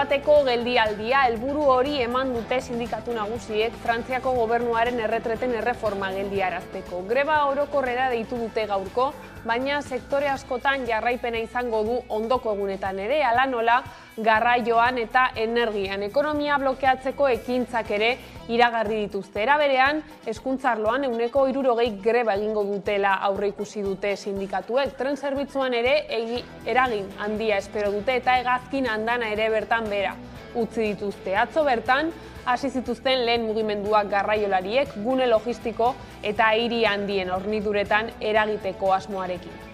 Erabateko geldialdia helburu hori eman dute sindikatu nagusiek Frantziako gobernuaren erretreten erreforma geldiarazteko. Greba orokorrera deitu dute gaurko, baina sektore askotan jarraipena izango du ondoko egunetan ere, hala nola garraioan eta energian. Ekonomia blokeatzeko ekintzak ere iragarri dituzte. Era berean, hezkuntza arloan 60% greba egingo dutela aurreikusi dute sindikatuek. Tren zerbitzuan ere eragin handia espero dute eta hegazkin andana ere bertan bera utzi dituzte. Atzo bertan, hasi zituzten lehen mugimenduak garraiolariek gune logistiko eta hiri handien horniduretan eragiteko asmoarekin.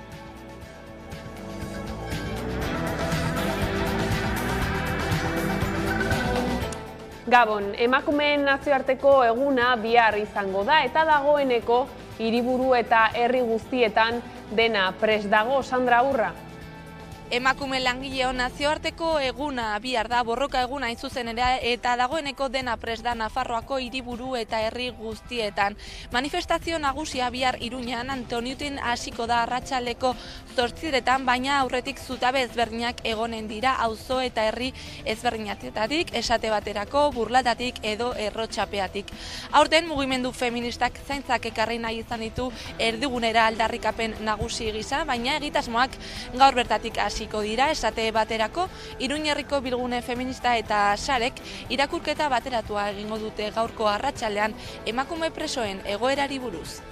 Gabon, emakumeen nazioarteko eguna bihar izango da eta dagoeneko hiriburu eta herri guztietan dena prest dago. Sandra Urra. Emakume langileon nazioarteko eguna bihar da, borroka eguna zuzen ere, eta dagoeneko dena prest da Nafarroako hiriburu eta herri guztietan. Manifestazio nagusia bihar Iruñan Antoniutin hasiko da arratsaldeko 8:00, baina aurretik zutabe ezberdinak egonen dira auzo eta herri ezberdinetatik, esate baterako burlatatik edo errotxapeatik. Aurten mugimendu feministak zaintzak ekarri nahi izan ditu erdigunera aldarrikapen nagusi gisa, baina egitasmoak gaur bertatik hasiko dira, esate baterako Iruñerriko bilgune feminista eta sarek irakurketa bateratua egingo dute gaurko arratsaldean emakume presoen egoerari buruz.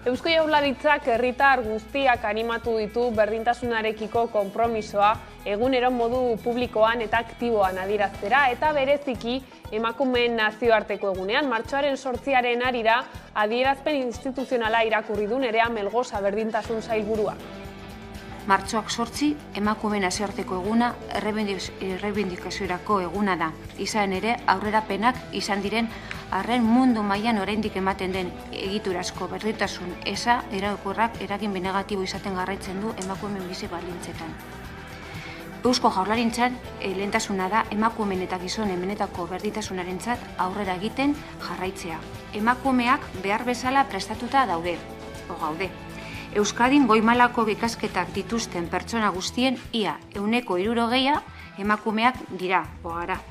Eusko Jaurlaritzak herritar guztiak animatu ditu berdintasunarekiko konpromisoa egunero modu publikoan eta aktiboan adieraztera eta bereziki emakumeen nazioarteko egunean. Martxoaren 8-aren harira adierazpen instituzionala irakurri du Nerea Melgoza berdintasun sailburua. Martxoak 8 emakumeen nazioarteko eguna errebindikaziorako eguna da. Izan ere, aurrerapenak izan diren arren mundu mailan oraindik ematen den egiturazko berdintasun eza iraunkorrak eragin negatibo izaten jarraitzen du emakumeen bizi baldintzetan. Eusko Jaurlaritzan lehentasuna da emakumeen eta gizonen benetako berdintasunarentzat aurrera egiten jarraitzea. Emakumeak behar bezala prestatuta gaude. Euskadin goi mailako ikasketak dituzten pertsona guztien ia 60% emakumeak dira, gara.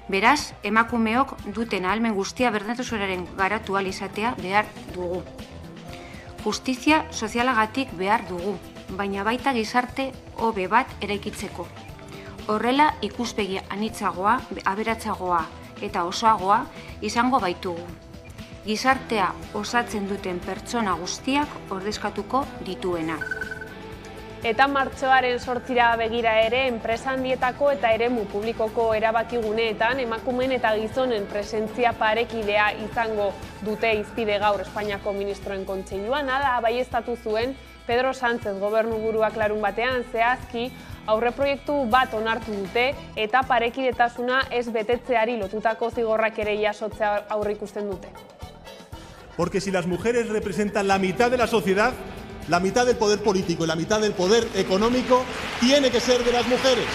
Beraz, emakumeok duten ahalmen guztia berdintasunaren garatu ahal izatea behar dugu. Justizia sozialagatik behar dugu, baina baita gizarte hobe bat eraikitzeko. Horrela ikuspegi anitzagoa, aberatsagoa eta osoagoa izango baitugu. Gizartea osatzen duten pertsona guztiak ordezkatuko dituena. Eta martxoaren 8-ra begira ere, enpresa handietako eta eremu publikoko erabakiguneetan emakumeen eta gizonen presentzia parekidea izango dute hizpide gaur Espainiako ministroen kontseiluan. Hala baieztatu zuen Pedro Sánchez gobernuburuak larun batean, zehazki aurreproiektu bat onartu dute eta parekidetasuna ez betetzeari lotutako zigorrak ere jasotzea aurreikusten dute. Porque si las mujeres representan la mitad de la sociedad, la mitad del poder político y la mitad del poder económico tiene que ser de las mujeres.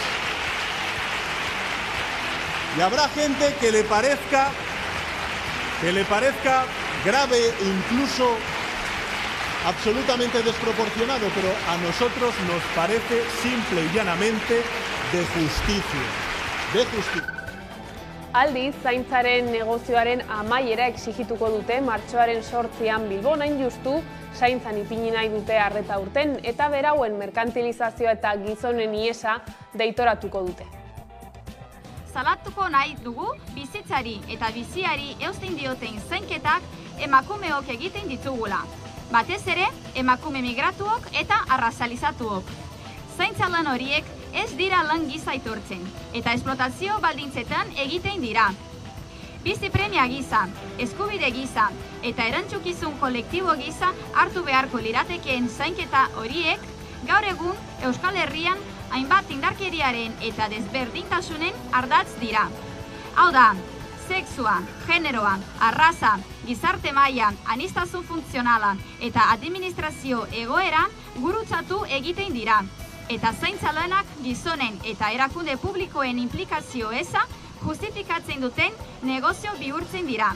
Y habrá gente que le parezca grave e incluso absolutamente desproporcionado, pero a nosotros nos parece simple y llanamente de justicia. Aldiz, zaintzaren negozioaren amaiera exigituko dute martxoaren 8-an Bilbon, hain justu, zaintzan ipini nahi dute arreta urten eta berauen merkantilizazioa eta gizonen ihesa deitoratuko dute. Salatuko nahi dugu bizitzari eta biziari eusten dioten zainketak emakumeok egiten ditugula. Batez ere, emakume migratuok eta arrazalizatuok. Zaintza lan horiek ez dira lan gisa aitortzen, eta esplotazio baldintzetan egiten dira. Bizi premia gisa, eskubide gisa eta erantzukizun kolektibo gisa hartu beharko liratekeen zainketa horiek gaur egun Euskal Herrian hainbat indarkeriaren eta desberdintasunen ardatz dira. Hau da, sexua, generoa, arraza, gizarte mailan, aniztasun funtzionala eta administrazio egoera gurutzatu egiten dira. Eta zaintza lanak gizonen eta erakunde publikoen implikazio eza justifikatzen duten negozio bihurtzen dira.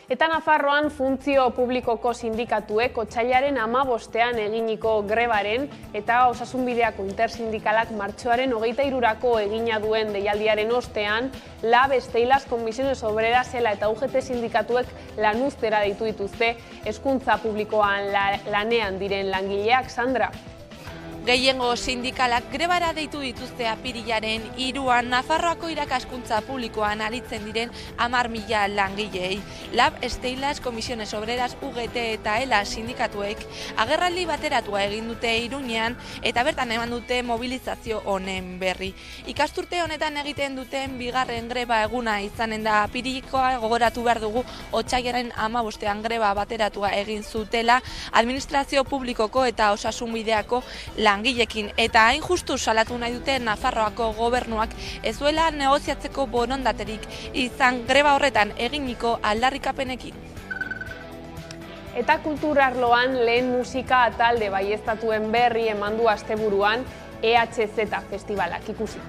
Eta Nafarroan funtzio publikoko sindikatuek otsailaren 15ean eginiko grebaren eta osasunbideako intersindikalak martxoaren 23rako egina duen deialdiaren ostean, LAB, Steilas, Comisiones Obreras, ELA eta UGT sindikatuek lanuztera deitu dituzte hezkuntza publikoan lanean diren langileak. Sandra. Gehiengo sindikalak grebara deitu dituzte apirilaren 3an Nafarroako irakaskuntza publikoan aritzen diren 10.000 langileei. LAB, Steilas, Comisiones Obreras, UGT eta ELA sindikatuek agerraldi bateratua egin dute Iruñean eta bertan eman dute mobilizazio honen berri. Ikasturte honetan egiten duten bigarren greba eguna izanen da apirikoa. Gogoratu behar dugu otsailaren 15ean greba bateratua egin zutela administrazio publikoko eta osasunbideako langilekin, eta hain justu salatu nahi dute Nafarroako gobernuak ez duela negoziatzeko borondaterik izan greba horretan eginiko aldarrikapenekin. Eta kulturarloan lehen musika talde baieztatuen berri eman du asteburuan EHZ festivalak ikusi.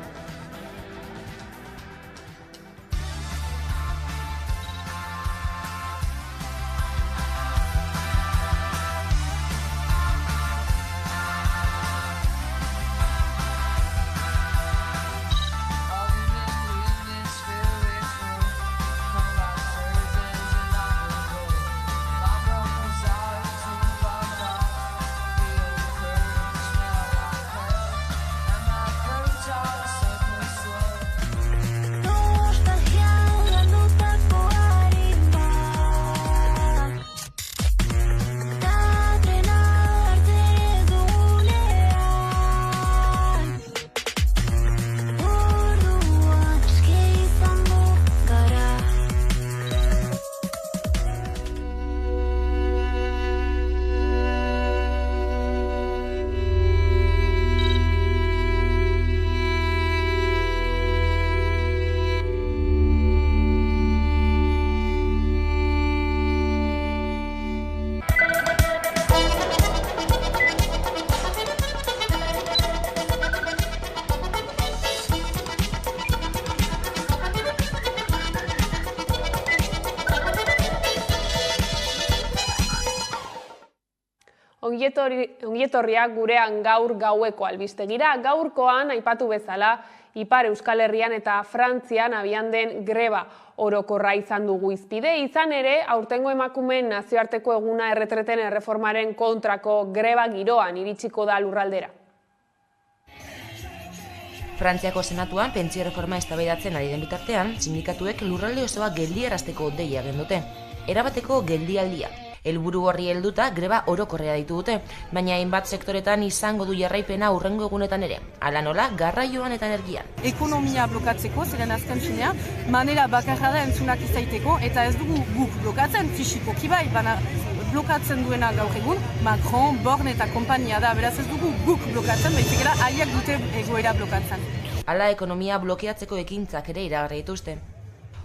Ongietorriak gurean gaur gaueko albistegira. Gaurkoan aipatu bezala Ipar Euskal Herrian eta Frantzian abian den greba orokorra izan dugu hizpide. Izan ere, aurtengo emakumeen nazioarteko eguna erretreten erreformaren kontrako greba giroan iritsiko da lurraldera. Frantziako Senatuan pentsio erreforma eztabaidatzen ari den bitartean, sindikatuek lurralde osoa geldiarazteko deia egin dute. Erabateko geldialdia. Helburu horri helduta greba orokorrea ditu dute, baina hainbat sektoretan izango du jarraipena hurrengo egunetan ere. Hala nola, garraioan eta energian. Ekonomia blokatzeko, zeren azken finean, manera bakarra da entzunak izaiteko, eta ez dugu guk blokatzen, fisikoki bai, baina blokatzen duena gaur egun, Macron, Born eta kompania da, beraz ez dugu guk blokatzen, baizik haiek dute egoera blokatzen. Hala ekonomia blokeatzeko ekintzak ere iragarri dituzte.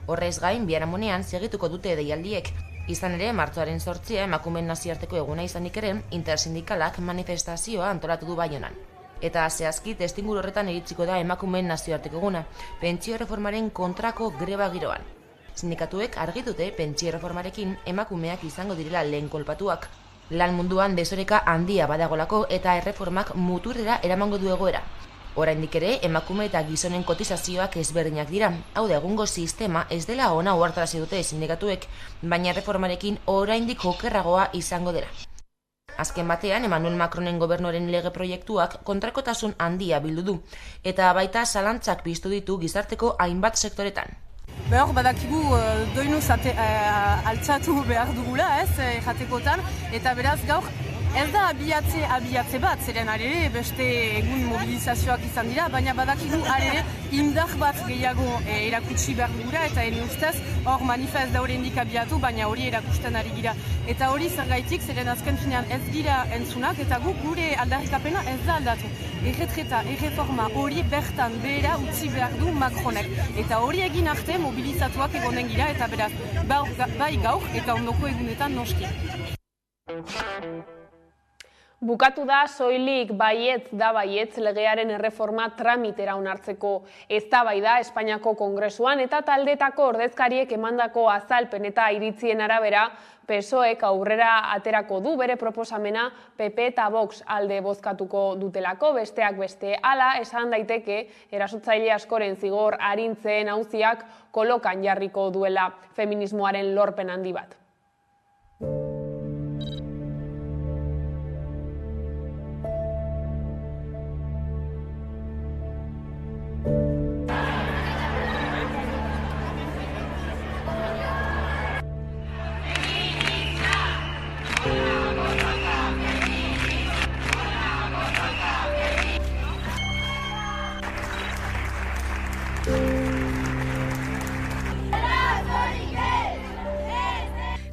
Horrez gain, biharamunean segituko dute deialdiek. Izan ere, martxoaren 8 emakumeen nazioarteko eguna izanik ere, intersindikalak manifestazioa antolatu du Baionan. Eta zehazki testinguru horretan iritsiko da emakumeen nazioarteko eguna, pentsio erreformaren kontrako greba giroan. Sindikatuek argi dute pentsio erreformarekin emakumeak izango direla lehen kolpatuak. Lan munduan desoreka handia badagolako eta erreformak muturrera eramango du egoera. Oraindik ere, emakume eta gizonen kotizazioak ezberdinak dira. Hau da, egungo sistema ez dela ona uhartarazi dute sindikatuek, baina erreformarekin oraindik okerragoa izango dela. Azken batean, Emmanuel Macronen gobernuaren lege proiektuak kontrakotasun handia bildu du, eta baita zalantzak piztu ditu gizarteko hainbat sektoretan. Behar badakigu doinuz altzatu behar dugula, jatekotan, eta beraz gaur ez da abiatze bat, zeren arere beste egun mobilizazioak izan dira, baina badakigu arere indar bat gehiago erakutsi behar dugula, eta ene ustez hor manifest da horrendik abiatu, baina hori erakusten ari gira. Eta hori zergaitik, zeren azken finean ez gira entzunak, eta guk gure aldarrikapena ez da aldatu. Erretreta, erreforma hori bertan behera utzi behar du Macronek. Eta hori egin arte mobilizatuak egonen gira, eta beraz, bai gaur eta ondoko egunetan noski. Bukatu da soilik baietz da baietz legearen erreforma tramitera onartzeko eztabaida Espainiako Kongresuan eta taldetako ordezkariek emandako azalpen eta iritzien arabera PSOEk aurrera aterako du bere proposamena PP eta Vox alde bozkatuko dutelako, besteak beste. Hala esan daiteke erasotzaile askoren zigor arintzeen auziak kolokan jarriko duela feminismoaren lorpen handi bat.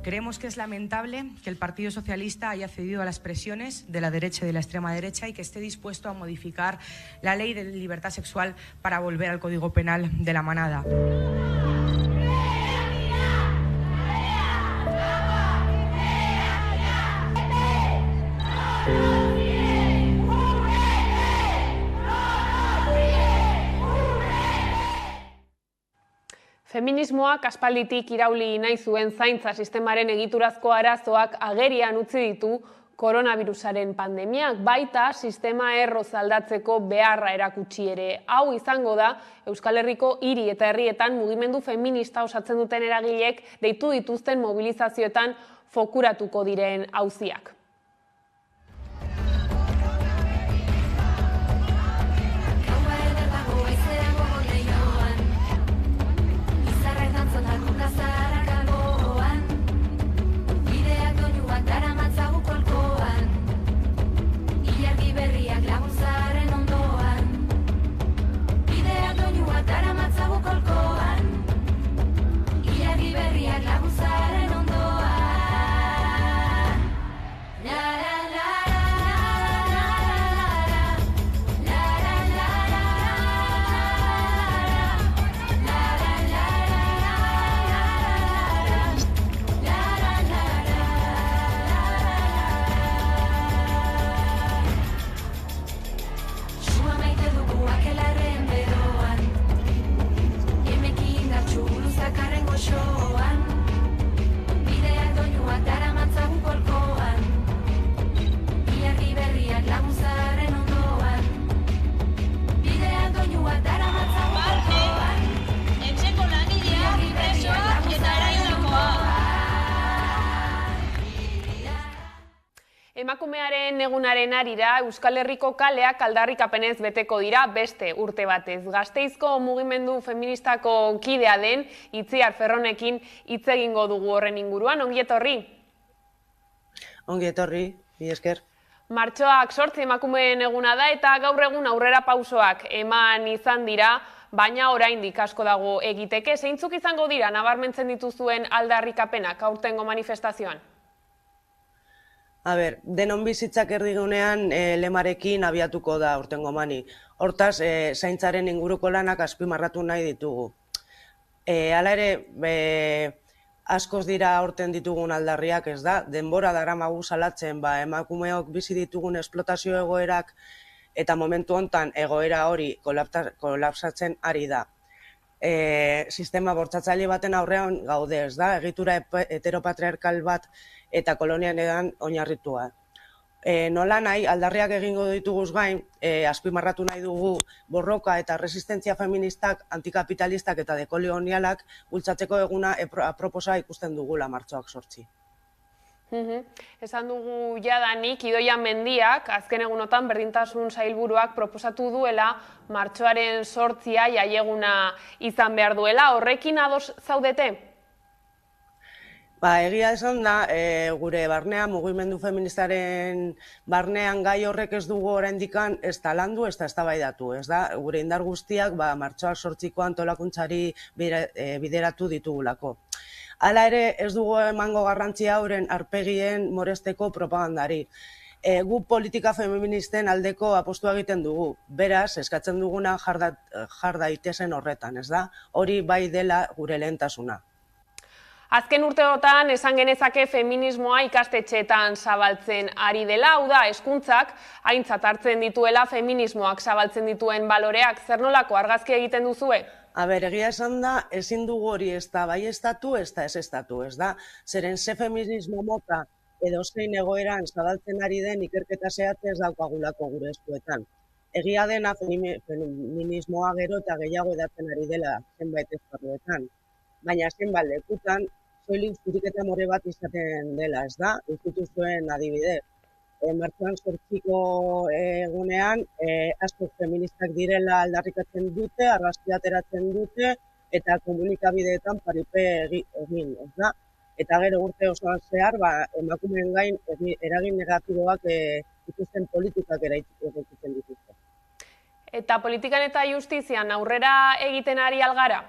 Creemos que es lamentable que el Partido Socialista haya cedido a las presiones de la derecha y de la extrema derecha y que esté dispuesto a modificar la ley de libertad sexual para volver al Código Penal de la manada. Feminismoak aspalditik irauli nahi zuen zaintza sistemaren egiturazko arazoak agerian utzi ditu koronavirusaren pandemiak, baita sistema erroz aldatzeko beharra erakutsi ere. Hau izango da Euskal Herriko hiri eta herrietan mugimendu feminista osatzen duten eragileek deitu dituzten mobilizazioetan fokuratuko diren auziak. Emakumearen egunaren harira Euskal Herriko kaleak aldarrikapenez beteko dira beste urte batez. Gasteizko mugimendu feministako kidea den Itziar Ferronekin hitz egingo dugu horren inguruan. Ongi etorri? Ongi etorri, mi esker. Martxoak 8 emakumeen eguna da eta gaur egun aurrera pausoak eman izan dira, baina oraindik asko dago egiteke. Zeintzuk izango dira nabarmentzen dituzuen aldarrikapenak aurtengo manifestazioan? Denon bizitzak erdigunean lemarekin abiatuko da aurtengo mani. Hortaz, zaintzaren inguruko lanak azpimarratu nahi ditugu. Hala ere, askoz dira aurten ditugun aldarriak, ez da? Denbora daramagu salatzen, emakumeok bizi ditugun esplotazio egoerak eta momentu hontan egoera hori kolapsatzen ari da. Sistema bortzatzaile baten aurrean gaude, ez da? Egitura heteropatriarkal bat eta kolonianean oinarritua. Nola nahi, aldarriak egingo dituguz gain, azpimarratu nahi dugu borroka eta resistentzia feministak, antikapitalistak eta dekolonialak bultzatzeko eguna aproposa ikusten dugula martxoak 8. Esan dugu jadanik, Idoia Mendiak, azken egunotan berdintasun sailburuak proposatu duela martxoaren 8 jaieguna izan behar duela. Horrekin ados zaudete? Egia esan da, gure barnean, mugimendu feministaren barnean gai horrek ez dugu oraindikan ez da landu, ez da eztabaidatu, ez da? Gure indar guztiak martxoak 8ko antolakuntzari bideratu ditugulako. Hala ere, ez dugu emango garrantzia hauren arpegien moresteko propagandari. Gu politika feministen aldeko apostua egiten dugu, beraz, eskatzen duguna jar daitezen horretan, ez da? Hori bai dela gure lehentasuna. Azken urteotan esan genezake feminismoa ikastetxeetan zabaltzen ari dela, hau da, hezkuntzak aintzat hartzen dituela feminismoak zabaltzen dituen baloreak. Zer nolako argazki egiten duzue? Egia esan da, ezin dugu hori ez da bai estatu, ez da ez estatu, ez da. Zeren ze feminismo mota edo zein egoeran zabaltzen ari den ikerketa zehatz ez daukagulako gure eskuetan. Egia dena feminismoa gero eta gehiago edatzen ari dela zenbait esparruetan. Baina zenbait lekutan, soilik zuriketa more bat izaten dela, ez da? Ikutu zuen adibide. Martxoan 8ko egunean, asko feministak direla aldarrikatzen dute, argazki ateratzen dute, eta komunikabideetan paripe egin, ez da? Eta gero urte osoan zehar, emakumeen gain eragin negatiboak ikusten politikak egiten dituzte. Eta politikan eta justizian aurrera egiten ari algara?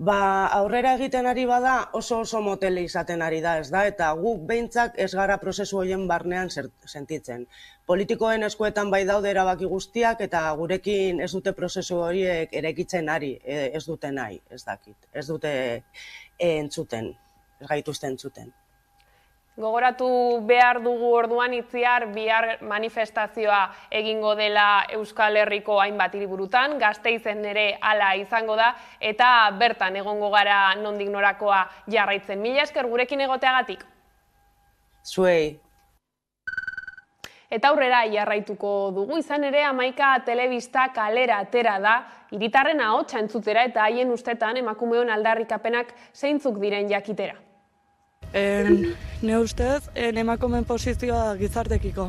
Aurrera egiten ari bada oso motele izaten ari da, ez da? Eta guk behintzak ez gara prozesu horien barnean sentitzen. Politikoen eskuetan bai daude erabaki guztiak eta gurekin ez dute prozesu horiek eraikitzen ari, ez dute nahi, ez dakit. Ez dute entzuten, ez gaituzte entzuten. Gogoratu behar dugu orduan Itziar bihar manifestazioa egingo dela Euskal Herriko hainbat hiriburutan, Gasteizen ere hala izango da, eta bertan egongo gara nondik norakoa jarraitzen. Mila esker gurekin egoteagatik. Zuei. Eta aurrera jarraituko dugu, izan ere 11 telebista kalera atera da, hiritarren ahotsa entzutera eta haien ustetan emakumeon aldarrikapenak zeintzuk diren jakitera. Ne ustez, emakumeen posizioa gizartekiko.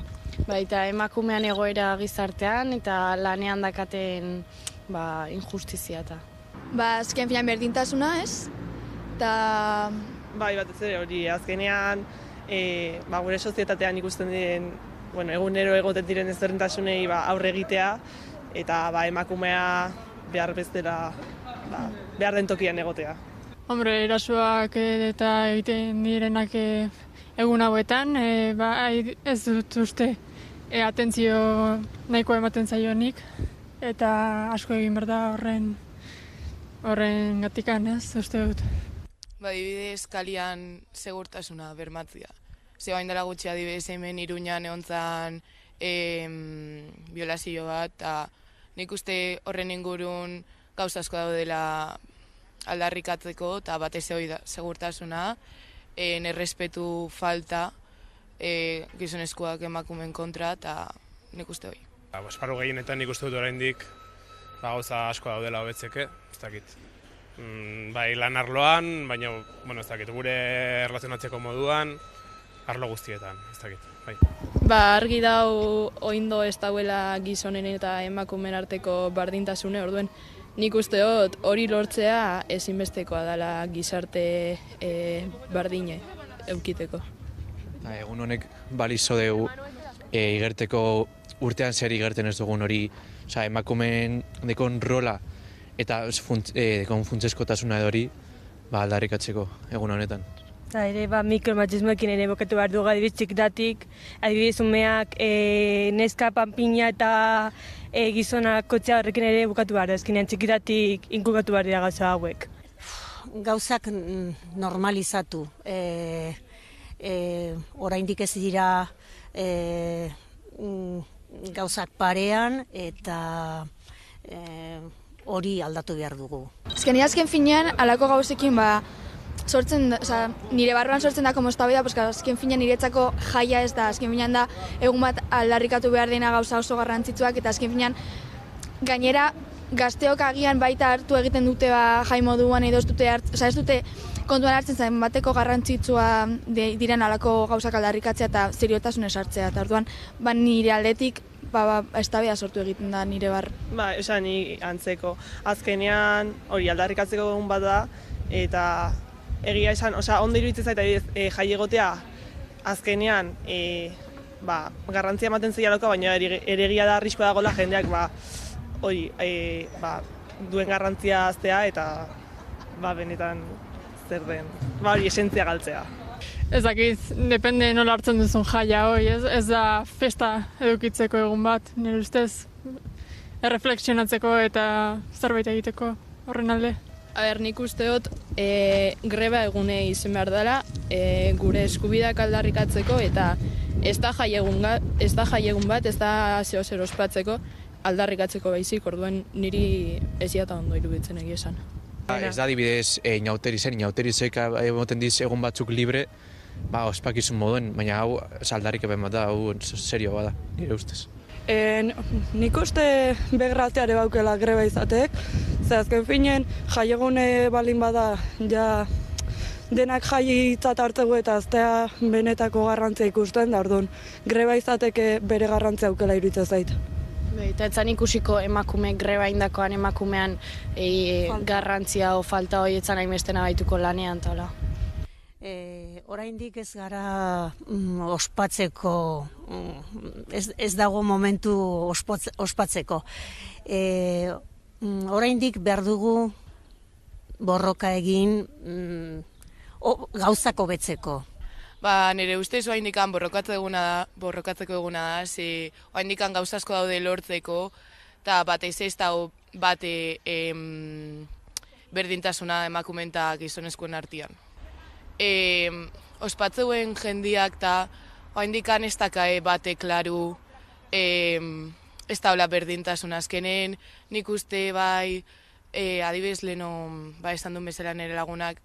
Eta emakumean egoera gizartean eta lanean dakaten injustizia eta. Azken finan berdintasuna, ez? Batez ere hori, azkenean gure sozietatean ikusten diren, egunero egoten diren ezberdintasunei aurre egitea eta emakumea behar bezala behar den tokian egotea. Erasoak eta egiten direnak egun hauetan, ez dut uste atentzio nahiko ematen zaionik eta asko egin behar da horren gatikan, ez uste dut. Adibidez, kalian segurtasuna bermatzea. Zebain dela gutxi adibidez hemen Iruñan egon zan violazio bat, eta nik uste horren ingurun gauza asko daudela aldarrikatzeko, eta batez hori da, segurtasuna, errespetu falta, gizonezkoak emakumeen kontra, eta nik uste hori. Esparru gehienetan nik uste dut oraindik gauza asko daudela hobetzeke, ez dakit. Bai lan arloan, baina ez dakit, gure erlazionatzeko moduan, arlo guztietan, ez dakit. Argi dau oindo ez dauela gizonen eta emakumeen arteko bardintasune, orduen nik uste dut hori lortzea ezinbestekoa dela gizarte bardine eukiteko. Egun honek balizo dugu igerteko urtean zer igerten ez dugun hori emakumeen dekon rola eta dekon funtzeskotasuna edo hori aldarrikatzeko egun honetan. Ere, mikromachismoekin ere bokatu behar dugu adibidez txikitatik, adibidez umeak neska panpina eta gizonak kotxea horrekin ere bukatu behar da, ezkinean txikitatik inkulkatu behar dira gauza hauek. Gauzak normalizatu, oraindik ez dira gauzak parean eta hori aldatu behar dugu. Azken finean, alako gauzekin nire barruan sortzen da eztabaida, azken finean niretzako jaia ez da, azken finean da egun bat aldarrikatu behar dena gauza oso garrantzitsuak, eta azken finean gainera gazteok agian baita hartu egiten dute jai moduan edo ez dute kontuan hartzen zen bateko garrantzitsua diren alako gauzak aldarrikatzea eta seriotasunez hartzea, eta orduan nire aldetik eztabaida sortu egiten da nire bar. Esan ni antzeko, azkenean hori aldarrikatzeko egun bat da, eta egia esan, ondo iruditzen zait jai egotea azkenean garrantzia ematen zeialako, baina ere egia da arriskoa dagoela jendeak hori duen garrantzia aztea eta benetan zer den, hori esentzia galtzea. Ez dakit, depende nola hartzen duzun jaia hori, ez da festa edukitzeko egun bat, nire ustez erreflexionatzeko eta zerbait egiteko horren alde. Nik uste dut greba egune izan behar dela gure eskubideak aldarrikatzeko eta ez da jaiegun bat, ez da zeo zer ospatzeko aldarrikatzeko baizik, orduan niri ez jata ondo iruditzen egia esan. Ez da adibidez inauterizek emoten diz egun batzuk libre, ospakizun moduen, baina hau aldarrik eben bat da, hau serio bada, nire ustez. Nik uste begrateare baukela greba izatek, ze azken finen jaiegune balin bada ja denak jaitzat hartzegu eta aztea benetako garrantzia ikusten, da orduan greba izateke bere garrantzia aukela iruditzen zait. Eta etzan ikusiko emakume greba indakoan emakumean garrantzia o falta hori etzan hainbestena baituko lanean tala. Oraindik ez gara ospatzeko, ez dago momentu ospatzeko. Oraindik behar dugu borroka egin gauzak hobetzeko. Nire ustez oaindikan borrokatzeko eguna da, ze oaindikan gauza asko daude lortzeko, eta batez ez da bate berdintasuna emakume eta gizonezkoen artean. Ospatzeuen jendiak eta oaindikan ez dakae bate klaru ez daula berdintasun azkenen, nik uste adibidez leheno esan duen bezala nire lagunak,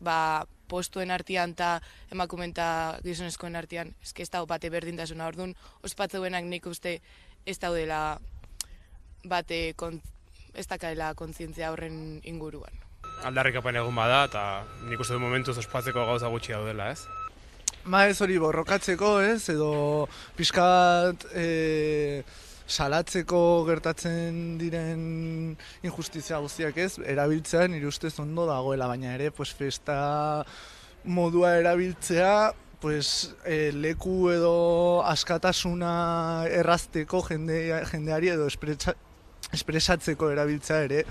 postuen artean eta emakume eta gizonezkoen artean ez dago bate berdintasuna, orduan ospatzeuenak nik uste ez daudela bate ez dakaela kontzientzia horren inguruan. Aldarrikapen egun bada eta nik uste du momentuz ospatzeko gauza gutxi daudela, ez? Ez hori borrokatzeko, ez, edo pixkat salatzeko gertatzen diren injustizia guztiak ez, erabiltzea nire ustez ondo dagoela, baina ere festa modua erabiltzea leku edo askatasuna errazteko jendeari edo espresatzeko erabiltzea ere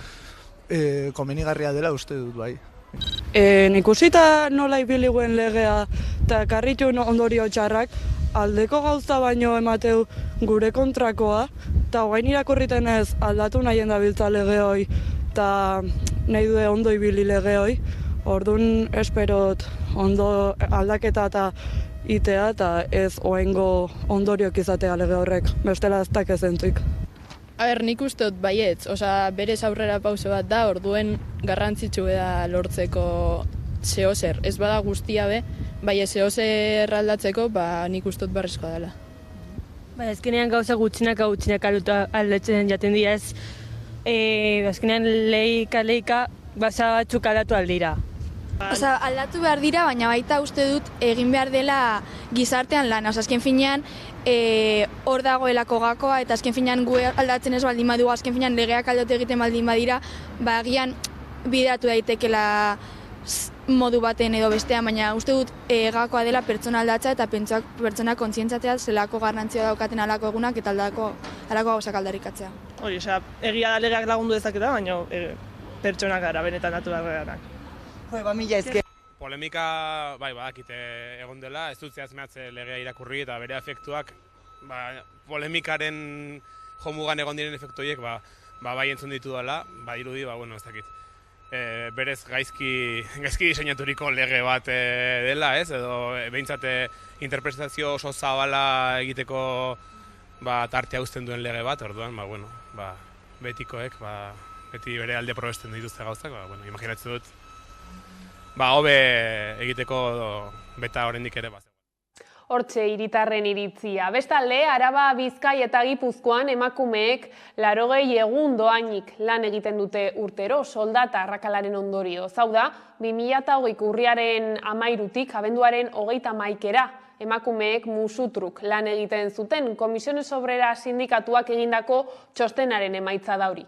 komenigarria dela uste dut bai. Ikusita nola ibiliguen legea eta karritu ondorio txarrak, aldeko gauza baino emateu gure kontrakoa, eta guain irakurriten ez aldatu nahien dabiltza lege hoi, eta nahi du ondo ibili lege hoi, orduan esperot ondo aldaketa eta itea, eta ez oaingo ondoriok izatea lege horrek, bestela ez dakez entzuik. Nik uste dut baietz, berez aurrera pauso bat da, orduen garrantzitsu da lortzeko zehozer. Ez bada guztia be, zehozer aldatzeko, nik uste dut barrezkoa dela. Azkenean gauza gutxinak aldatzen jaten dira ez. Azkenean leika basa batzuk aldatu aldira. Aldatu behar dira, baina baita uste dut egin behar dela gizartean lan. Azken finean hor dagoelako gakoa eta azken finean gu aldatzen ez baldin badugu, azken finean legeak aldatu egiten baldin badira, agian bideratu daitekela modu baten edo bestean, baina uste dut gakoa dela pertsona aldatza eta pertsona kontzientzatzea zelako garrantzia daukaten alako egunak eta alako gauzak aldarrikatzea. Hori, egia da legeak lagundu dezaketa, baina pertsonak gara, benetan naturalak. Mila eske. Polemika, badakite egon dela, ez dut zehazmeatze legea irakurri eta bere efektuak, polemikaren jomugan egon diren efektuiek, bai entzun ditu dela, dirudi, ez dakit. Berez gaizki diseinaturiko lege bat dela, ez? Edo behintzat interpretazio oso zabala egiteko tartea uzten duen lege bat, orduan, betikoek, beti bere alde probesten dituzte gauzak, imaginatzen dut, hobe egiteko beta oraindik ere bat. Hortxe hiritarren iritzia. Bestalde, Araba, Bizkai eta Gipuzkoan emakumeek 80 egun dohainik lan egiten dute urtero soldata arrakalaren ondorio. Hau da, 2020 urriaren 13-tik abenduaren 31-era emakumeek musutruk lan egiten zuten Comisiones Obreras sindikatuak egindako txostenaren emaitza da hori.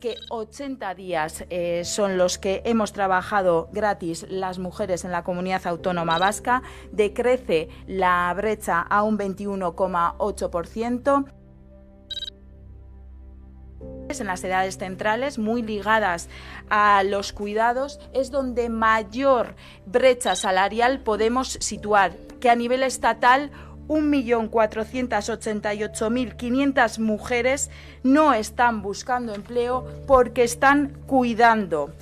Que 80 días son los que hemos trabajado gratis las mujeres en la comunidad autónoma vasca, decrece la brecha a un 21,8%. En las edades centrales, muy ligadas a los cuidados, es donde mayor brecha salarial podemos situar, que a nivel estatal 1.488.500 mujeres no están buscando empleo porque están cuidando.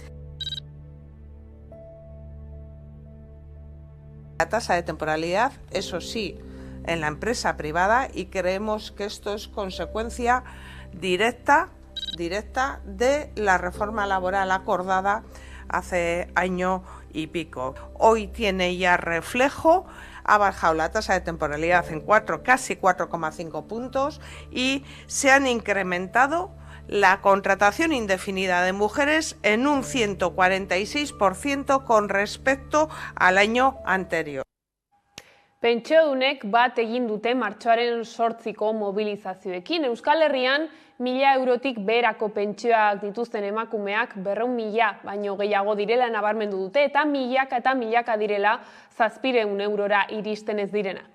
La tasa de temporalidad, eso sí, en la empresa privada, y creemos que esto es consecuencia directa de la reforma laboral acordada hace año y pico. Hoy tiene ya reflejo, ha bajado la tasa de temporalidad en casi 4,5 puntos y se han incrementado la contratación indefinida de mujeres en un 146% con respecto al año anterior. Pentsiodunek bat egin dute martxoaren 8ko mobilizazioekin. Euskal Herrian 1.000 eurotik beherako pentsioak dituzten emakumeak 200.000 baino gehiago direla nabarmendu dute eta milaka direla 700 eurora iristen ez direnak.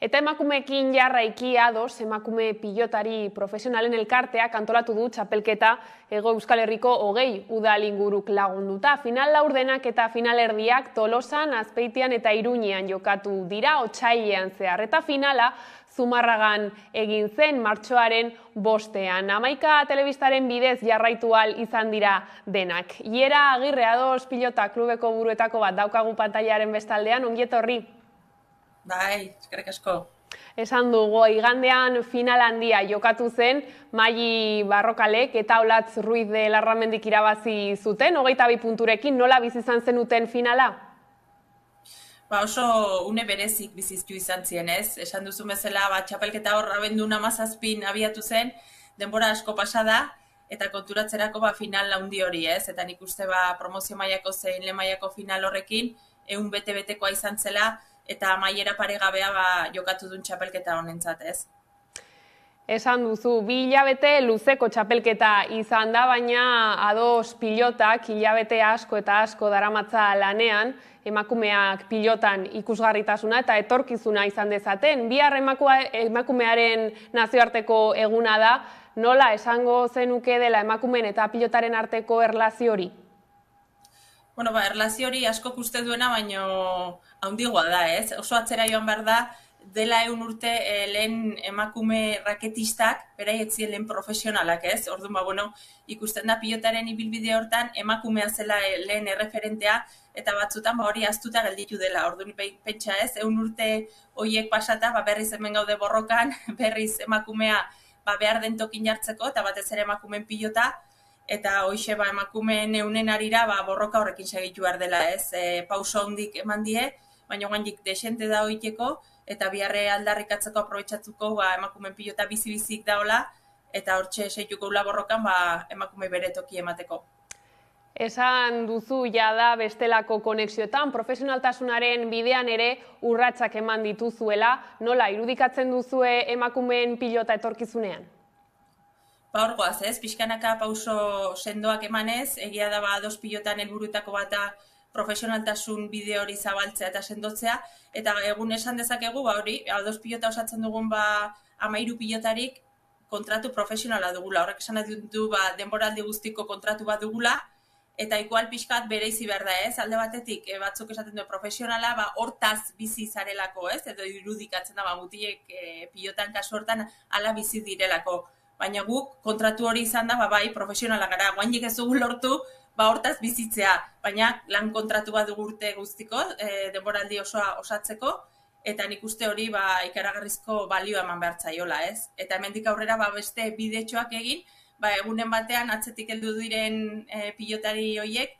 Eta emakumeekin jarraiki ados, emakume pilotari profesionalen elkarteak antolatu du txapelketa Hego Euskal Herriko 20 udal inguruk lagunduta. Final laurdenak eta final erdiak Tolosan, Azpeitian eta Iruñean jokatu dira otsailean zehar. Eta finala Zumarragan egin zen martxoaren 5ean. Hamaika telebistaren bidez jarraitu ahal izan dira denak. Iera Agirre Ados pilota klubeko buruetako bat daukagu pantailaren bestaldean, ongi etorri. Bai, eskerrik asko. Esan dugu, igandean final handia jokatu zen, Maili Barrokalek eta Olatz Ruiz de Larramendik irabazi zuten, 22 punturekin, nola bizi izan zenuten finala? Oso une berezik biziztu izan zien, ez? Esan duzu bezala, txapelketa hor abendun 17 abiatu zen, denbora asko pasada, eta konturatzerako final handi hori, ez? Eta nik uste promozio mailako zein lehen mailako final horrekin, 100 bete-betekoa izan zela, eta mailera paregabea jokatu duen txapelketa honentzat, ez? Esan duzu, 2 hilabete luzeko txapelketa izan da, baina ados pilotak hilabete asko eta asko daramatza lanean, emakumeak pilotan ikusgarritasuna eta etorkizuna izan dezaten. Bihar emakumearen nazioarteko eguna da, nola esango zenuke dela emakumeen eta pilotaren arteko erlazio hori? Erlazio hori askok uste duena, baino handigoa da, ez? Oso atzera joan behar da, dela 100 urte lehen emakume raketistak, beraietzien lehen profesionalak, ez? Orduan, ikusten da pilotaren ibilbide hortan, emakumea zela lehen erreferentea, eta batzutan hori aztuta gelditu dela. Orduan, pentsa, ez? 100 urte horiek pasata, berriz hemen gaude borrokan, berriz emakumea behar den tokin jartzeko, eta batez ere emakumeen pilota, eta hoxe emakumeen eunen arira borroka horrekin segitu behar dela, ez? Pauso hondik eman die, baina gandik desente da hoiteko, eta biharre aldarrikatzeko aprobetxatzuko emakumeen pilota bizi-bizik daola, eta hortxe segituko ula borrokan emakume bere toki emateko. Esan duzu jada bestelako konexioetan, profesionaltasunaren bidean ere urratsak eman dituzuela, nola irudikatzen duzue emakumeen pilota etorkizunean? Hor goaz, ez? Pixkanaka pauso sendoak emanez, egia da ados pilotan helburuetako bata profesionaltasun bide hori zabaltzea eta sendotzea, eta egun esan dezakegu, hori, ados pilota osatzen dugun 13 pilotarik kontratu profesionala dugula. Horrek esan du denboraldi guztiko kontratu bat dugula, eta igual pixkat bereizi behar da, ez? Alde batetik, batzuk esaten du profesionala, hortaz bizi zarelako, ez? Edo irudikatzen da, mutilek pilotan kasu hortan ala bizi direlako. Baina guk kontratu hori izan da, bai, profesionala gara, guainik ez dugu lortu, hortaz bizitzea, baina lan kontratu bat dugu urte guztiko, denboraldi osoa osatzeko, eta nik uste hori ikaragarrizko balioa eman behar zaiola, ez? Eta hemendik aurrera beste bidetxoak egin, egunen batean atzetik heldu diren pilotari horiek,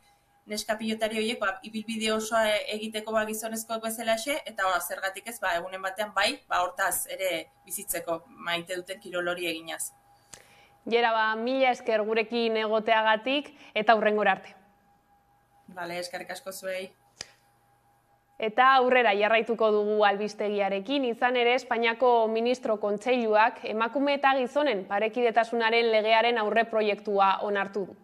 neska pilotari horiek, ibilbide osoa egiteko gizonezkoak bezalaxe, eta zergatik ez, egunen batean hortaz ere bizitzeko maite duten kirol hori eginaz. Jera, mila esker gurekin egoteagatik eta hurrengora arte. Bale, eskerrik asko zuei. Eta aurrera jarraituko dugu albistegiarekin, izan ere Espainiako Ministro Kontseiluak emakume eta gizonen parekidetasunaren legearen aurreproiektua onartu du.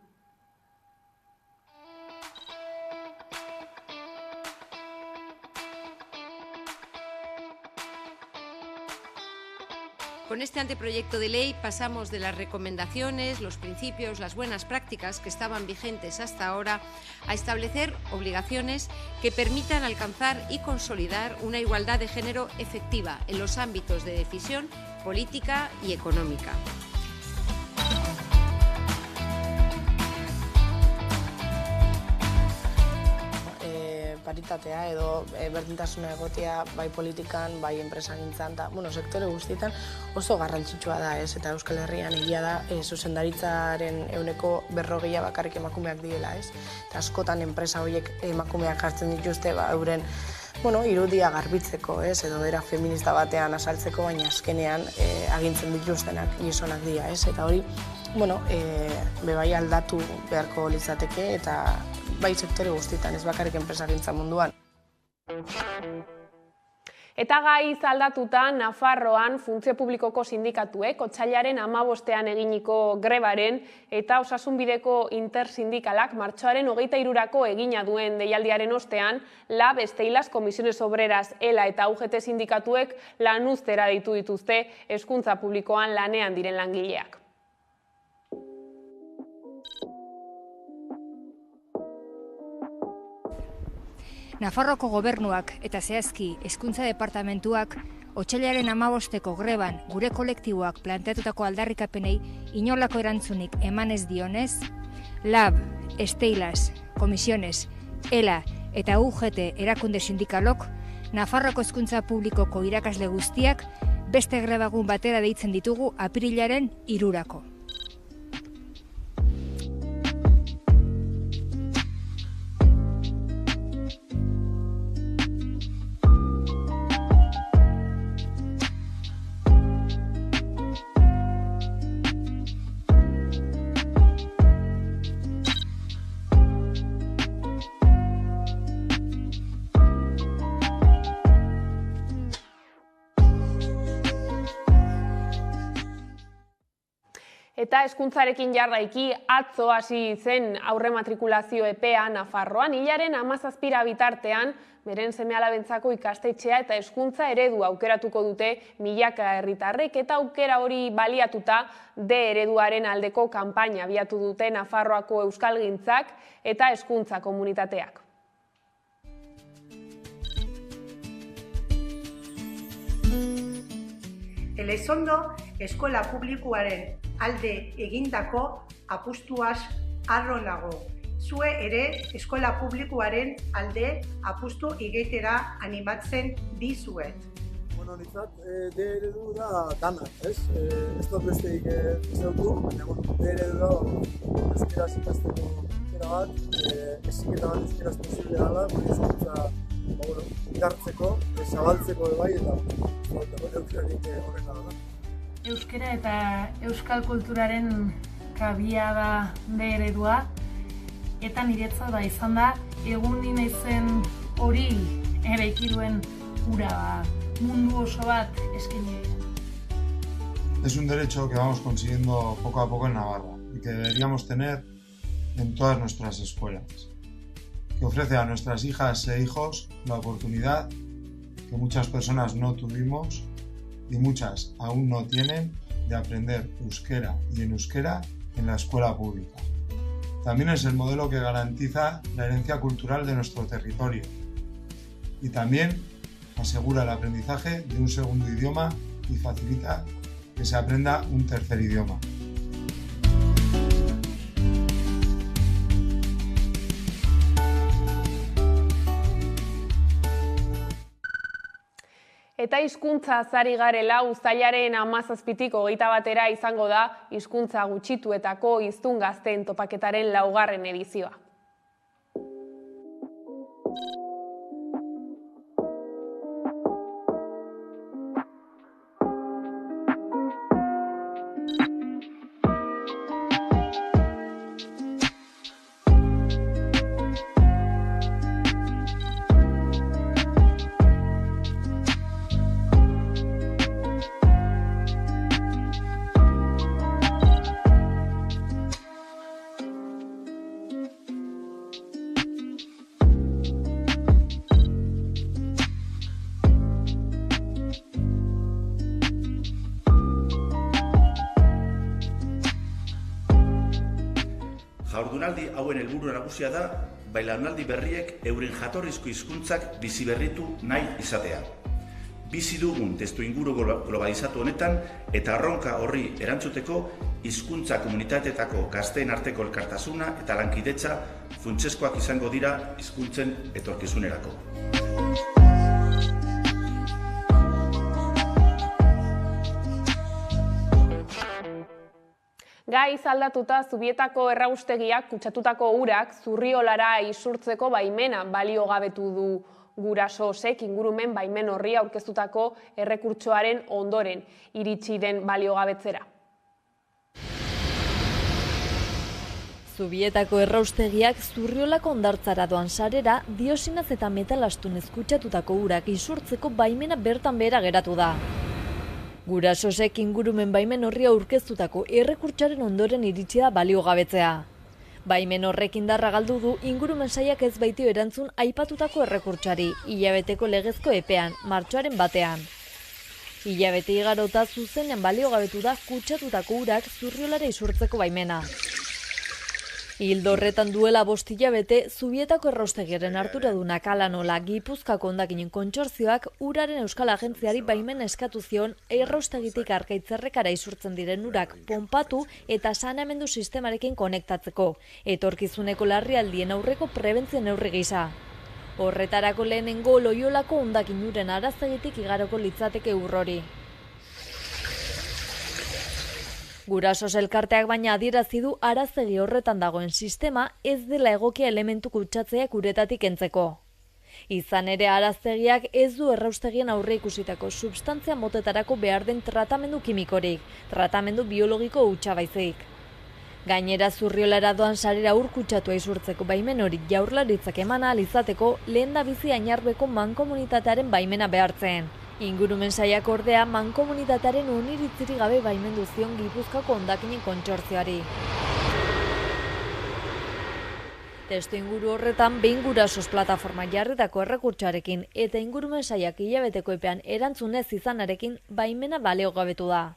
Con este anteproyecto de ley pasamos de las recomendaciones, los principios, las buenas prácticas que estaban vigentes hasta ahora a establecer obligaciones que permitan alcanzar y consolidar una igualdad de género efectiva en los ámbitos de decisión política y económica. Paritatea edo berdintasuna egotea bai politikan, bai enpresagintzan eta sektore guztietan oso garrantzitsua da, ez? Eta Euskal Herrian egia da zuzendaritzaren 40% bakarrik emakumeak direla, ez? Eta askotan enpresa horiek emakumeak jartzen dituzte euren irudia garbitzeko, ez? Edo era feminista batean asaltzeko, baina azkenean agintzen dituztenak gizonak dira, ez? Eta hori, bebai aldatu beharko litzateke eta bai sektore guztietan, ez bakarrik enpresagintza munduan. Eta gaiz aldatuta, Nafarroan funtzio publikoko sindikatuek otsailaren 15ean eginiko grebaren eta osasunbideko intersindikalak martxoaren 23rako egina duen deialdiaren ostean, LAB, Steilas, Comisiones Obreras, ELA eta UGT sindikatuek lanuztera deitu dituzte hezkuntza publikoan lanean diren langileak. Nafarroko gobernuak eta zehazki hezkuntza departamentuak otsailaren 15eko greban gure kolektiboak planteatutako aldarrikapenei inolako erantzunik eman ez dionez, LAB, Steilas, Comisiones, ELA eta UGT erakunde sindikalok Nafarroko hezkuntza publikoko irakasle guztiak beste grebagun batera deitzen ditugu apirilaren 3rako. Eta hezkuntzarekin jarraiki atzo hasi zen aurrematrikulazio epea Nafarroan, hilaren 17 bitartean, beren seme-alabentzako ikastetxea eta hezkuntza eredu aukeratuko dute milaka herritarrek eta aukera hori baliatuta D ereduaren aldeko kanpaina abiatu dute Nafarroako euskalgintzak eta hezkuntza komunitateak. Elizondo eskola publikoaren alde egindako apustuaz harro nago. Zue ere eskola publikoaren alde apustu egitera animatzen dizuet. Nitzat, D eredu da dana, ez? Ez dut besteik zeutu, baina D eredu da euskeraz ikasteko aukera bat, eziketa bat euskeraz posible dela, hezkuntza indartzeko, zabaltzeko bai, eta aukerarik horrena da. Euskera eta euskal kulturaren kabia da D eredua, eta niretzat da izan da, egun nina izen hori eraiki duen ura mundu oso bat eskaini. Es un derecho que vamos consiguiendo poco a poco en Navarra y que deberíamos tener en todas nuestras escuelas, que ofrece a nuestras hijas e hijos la oportunidad que muchas personas no tuvimos y muchas aún no tienen de aprender euskera y en euskera en la escuela pública. También es el modelo que garantiza la herencia cultural de nuestro territorio y también asegura el aprendizaje de un segundo idioma y facilita que se aprenda un tercer idioma. Eta hizkuntza ari garela, uztailaren 17tik 21 izango da hizkuntza gutxituetako hiztun gazteen topaketaren 4. edizioa. Jardunaldi hauen helburu nagusia da, belaunaldi berriek euren jatorrizko hizkuntzak biziberritu nahi izatea. Bizi dugun testuinguru globalizatu honetan eta erronka horri erantzuteko hizkuntza komunitateetako gazteen arteko elkartasuna eta lankidetza funtsezkoak izango dira hizkuntzen etorkizunerako. Gaiz aldatuta Zubietako erraustegiak kutsatutako urak Zurriolara isurtzeko baimena baliogabetu du Gurasosek ingurumen baimen horri aurkeztutako errekurtsoaren ondoren iritsi den baliogabetzera. Zubietako erraustegiak Zurriolako hondartzara doan sarera diosinaz eta metalastun kutsatutako urak isurtzeko baimena bertan behera geratu da. Gurasosek ingurumen baimen horri aurkeztutako errekurtsoaren ondoren iritsi da baliogabetzea. Baimen horrek indarra galdu du ingurumen sailak ez baitio erantzun aipatutako errekurtsoari, hilabeteko legezko epean, martxoaren 1. Hilabete igarota zuzenean baliogabetu da kutsatutako urak Zurriolara isurtzeko baimena. Ildo horretan duela 5 hilabete, Zubietako erraustegiaren arduradunak hala nola Gipuzkoako hondakinen kontsortzioak uraren Euskal Agentziari baimena eskatu zion erraustegitik Arkaitzerrekara isurtzen diren urak ponpatu eta saneamendu sistemarekin konektatzeko, etorkizuneko larrialdien aurreko prebentzio neurri gisa. Horretarako lehenengo Loiolako hondakin uren araztegitik igaroko litzateke urrori. Gurasos elkarteak baina adierazi du araztegi horretan dagoen sistema ez dela egokia elementu kutsatzeak uretatik kentzeko. Izan ere araztegiak ez du erraustegien aurre ikusitako substantzia motetarako behar den tratamendu kimikorik, tratamendu biologiko hutsa baizik. Gainera Zurriolara doan sarera ur kutsatua isurtzeko baimen hori Jaurlaritzak eman ahal izateko lehendabizi Ainarbeko mankomunitatearen baimena behartzen. Ingurumen sailak ordea mankomunitatearen oniritzirik gabe baimendu zion Gipuzkoako hondakinen kontsortzioari. Testuinguru horretan behin Gurasos plataforma jarritako errekurtsoarekin eta ingurumen sailak hilabeteko epean erantzunez izanarekin baimena baliogabetu da.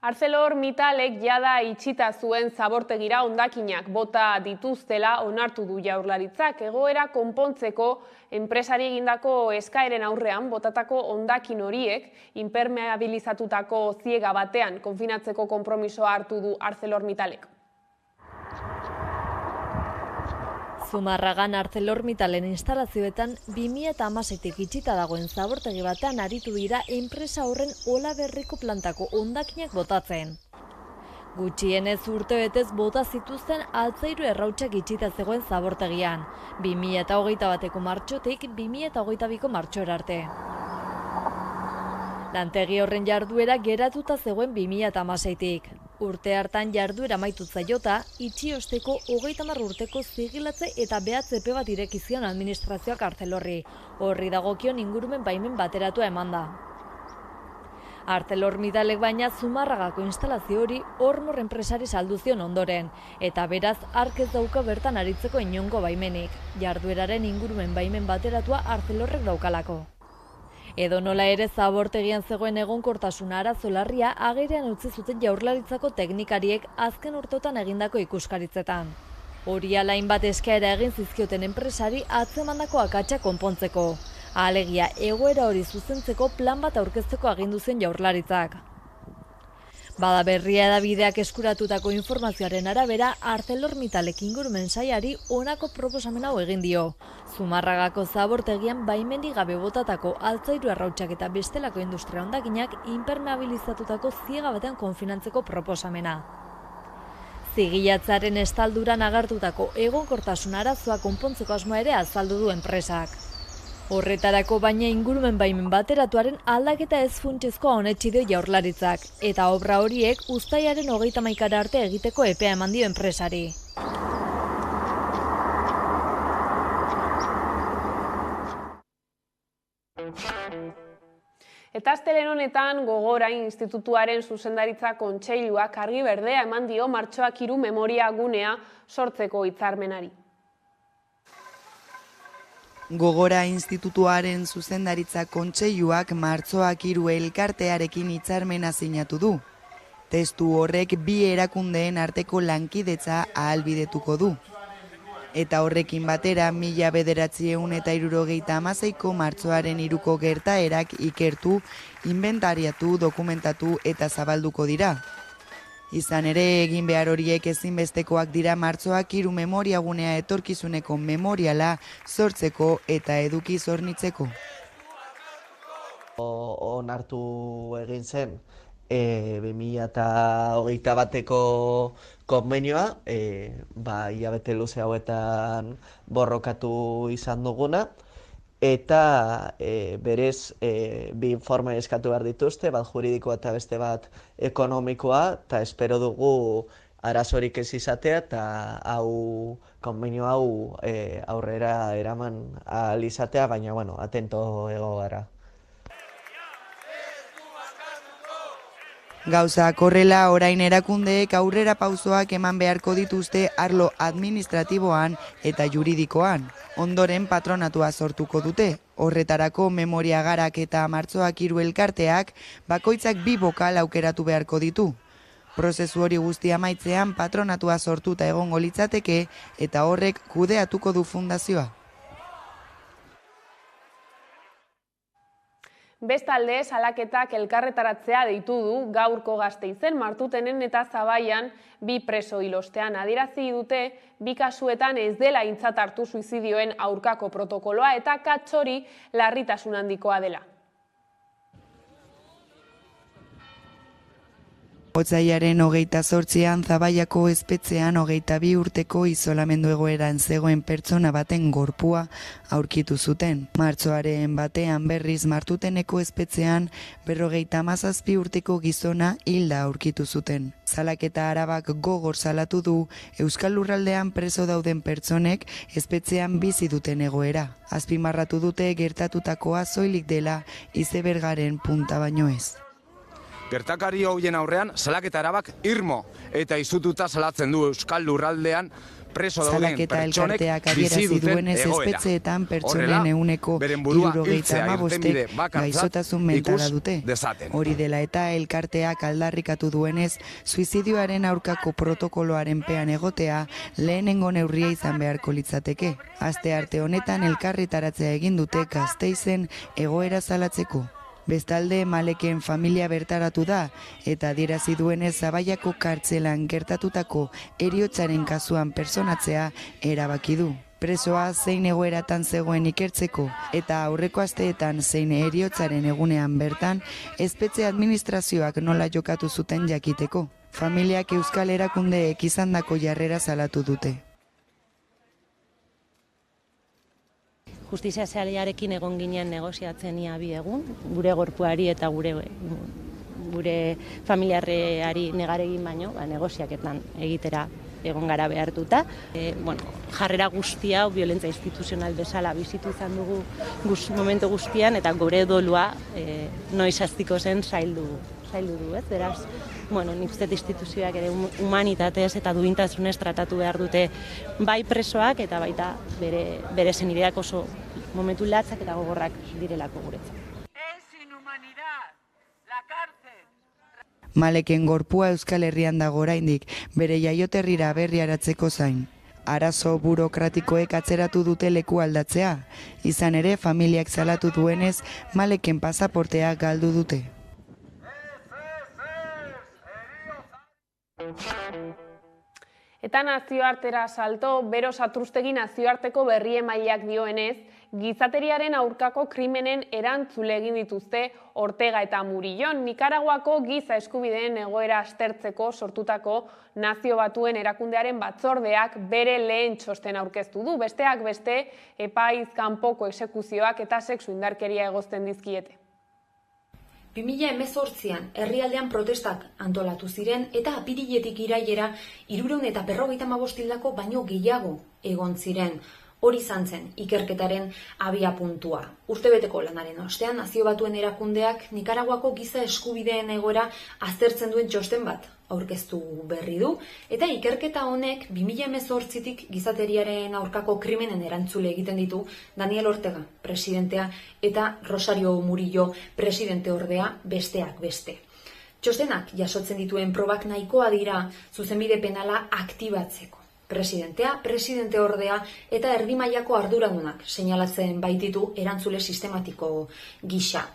ArcelorMittalek jada itxita zuen zabortegira hondakinak bota dituztela onartu du Jaurlaritzak. Egoera konpontzeko enpresari egindako eskaeren aurrean botatako hondakin horiek impermeabilizatutako ziega batean konfinatzeko konpromisoa hartu du ArcelorMittalek. Zumarragan ArcelorMittalen instalazioetan 2016tik itxita dagoen zabortegi batean aritu dira enpresa horren Olaberriko plantako hondakinak botatzen. Gutxienez urtebetez bota zituzten altzairu errautsak itxita zegoen zabortegian, 2021ko martxotik 2022ko martxora arte. Lantegi horren jarduera geratuta zegoen 2016tik. Urte hartan jarduera amaitu zaiota, itxi osteko 30 urteko zigilatze eta behatze epe bat ireki zion administrazioak Arcelorri. Horri dagokion ingurumen baimen bateratua eman da. ArcelorMittalek baina Zumarragako instalazio hori Ormor enpresari saldu zion ondoren, eta beraz hark ez dauka bertan aritzeko inongo baimenik, jardueraren ingurumen baimen bateratua Arcelorrek daukalako. Edo nola ere zabortegian zegoen egonkortasun arazo larria agerian utzi zuten Jaurlaritzako teknikariek azken urteotan egindako ikuskaritzetan. Hori ala hainbat eskaera egin zizkioten enpresari atzemandako akatsa konpontzeko. Alegia egoera hori zuzentzeko plan bat aurkezteko agindu zen Jaurlaritzak. Bada berria edabideak eskuratutako informazioaren arabera, ArcelorMittalek ingurumen sailari honako proposamen hau egin dio. Zumarragako zabortegian baimenik gabe botatako altzairu arrautsak eta bestelako industria hondakinak impermeabilizatutako ziega batean konfinantzeko proposamena. Zigilatzaren estalduran agertutako egonkortasun arazoa konpontzeko asmoa ere azaldu du enpresak. Horretarako baina ingurumen baimen bateratuaren aldaketa ez funtsezkoa onetsi dio Jaurlaritzak, eta obra horiek uztailaren 31 arte egiteko epea eman dio enpresari. Eta astelehen honetan Gogora Institutuaren zuzendaritza kontseiluak argi berdea eman dio martxoak 3 memoria gunea sortzeko hitzarmenari. Gogora Institutuaren zuzendaritza kontseiluak martxoak 3 elkartearekin hitzarmena sinatu du. Testu horrek bi erakundeen arteko lankidetza ahalbidetuko du. Eta horrekin batera 1976ko martxoaren 3ko gertaerak ikertu, inventariatu, dokumentatu eta zabalduko dira. Izan ere, egin behar horiek ezinbestekoak dira martxoak 3 memoriagunea etorkizuneko memoriala sortzeko eta eduki zornitzeko. Onartu egin zen 2021ko konbenioa, hilabete luze hauetan borrokatu izan duguna, eta berez bi informe eskatu behar dituzte, bat juridikoa eta beste bat ekonomikoa, eta espero dugu arazorik ez izatea, eta konbenio hau aurrera eraman ahal izatea, baina, atento ego gara. Gauzak horrela, orain erakundeek aurrera pausoak eman beharko dituzte arlo administratiboan eta juridikoan. Ondoren patronatua sortuko dute. Horretarako memoria garak eta martxoak 3 elkarteak bakoitzak 2 bokal aukeratu beharko ditu. Prozesu hori guztia amaitzean patronatua sortuta egongo litzateke eta horrek kudeatuko du fundazioa. Bestalde, salaketak elkarretaratzea deitu du gaurko Gasteizen, Martutenen eta Zabaian 2 preso hil ostean. Adierazi dute 2 kasuetan ez dela aintzat hartu suizidioen aurkako protokoloa eta katxori larritasun handikoa dela. Otsailaren 28an Zabaiako espetxean 22 urteko isolamendu egoeran zegoen pertsona baten gorpua aurkitu zuten. Martxoaren batean berriz Martuteneko espetxean 57 urteko gizona hilda aurkitu zuten. Salaketa Arabak gogor salatu du Euskal Lurraldean preso dauden pertsonek espetxean bizi duten egoera. Azpimarratu dute gertatutakoa soilik dela izebergaren punta baino ez. Gertakari horien aurrean, salaketa Arabak irmo eta izututa salatzen du Euskal Lurraldean preso dauden pertsonek bizi duten egoera. Espetxeetan pertsonen ehuneko 75 gaixotasun mentala dute. Hori dela eta elkarteak aldarrikatu duenez, suizidioaren aurkako protokoloaren pean egotea lehenengo neurria izan beharko litzateke. Astearte honetan elkarretaratzea egin dute Gasteizen egoera salatzeko. Bestalde, Maleken familia bertaratu da eta adierazi duenez Zabaiako kartzelan gertatutako heriotzaren kasuan personatzea erabaki du. Presoa zein egoeratan zegoen ikertzeko eta aurreko asteetan zein heriotzaren egunean bertan espetxe administrazioak nola jokatu zuten jakiteko. Familiak euskal erakundeek izandako jarrera salatu dute. Justizia sailarekin egon ginen negoziatzen ia 2 egun, gure gorpuari eta gure familiarreari negaregin baino, negoziaketan egitera egon gara behartuta. Jarrera guztia, violentzia instituzional bezala bizitu izan dugu momentu guztian, eta gure dolua noiz hastiko zen zaildu du, ez? Beraz, nik uste instituzioak ere humanitatez eta duintasunez tratatu behar dute bai presoak eta baita bere senideak oso momentu latzak eta gogorrak direlako guretzat. Maleken gorpua Euskal Herrian dago oraindik, bere jaioterrira berriaratzeko zain. Arazo burokratikoek atzeratu dute leku aldatzea. Izan ere, familiak salatu duenez, Maleken pasaportea galdu dute. Eta nazioartera salto, Bero Satrustegi nazioarteko berri emaileak dioenez, gizateriaren aurkako krimenen erantzule egin dituzte Ortega eta Murillon, Nikaraguako giza eskubideen egoera aztertzeko sortutako Nazio Batuen erakundearen batzordeak bere lehen txosten aurkeztu du, besteak beste epaiz kanpoko exekuzioak eta sexu indarkeria egozten dizkiete. 2018an herrialdean protestak antolatu ziren eta apiriletik irailera 355 hildako baino gehiago egon ziren. Hori izan zen ikerketaren abiapuntua. Urtebeteko lanaren ostean Nazio Batuen erakundeak Nikaraguako giza eskubideen egoera aztertzen duen txosten bat aurkeztu berri du, eta ikerketa honek 2018tik gizateriaren aurkako krimenen erantzule egiten ditu Daniel Ortega, presidentea, eta Rosario Murillo, presidente ordea, besteak beste. Txostenak jasotzen dituen probak nahikoa dira zuzenbide penala aktibatzeko. Presidentea, presidente ordea eta erdi mailako arduradunak seinalatzen baititu erantzule sistematiko gisa.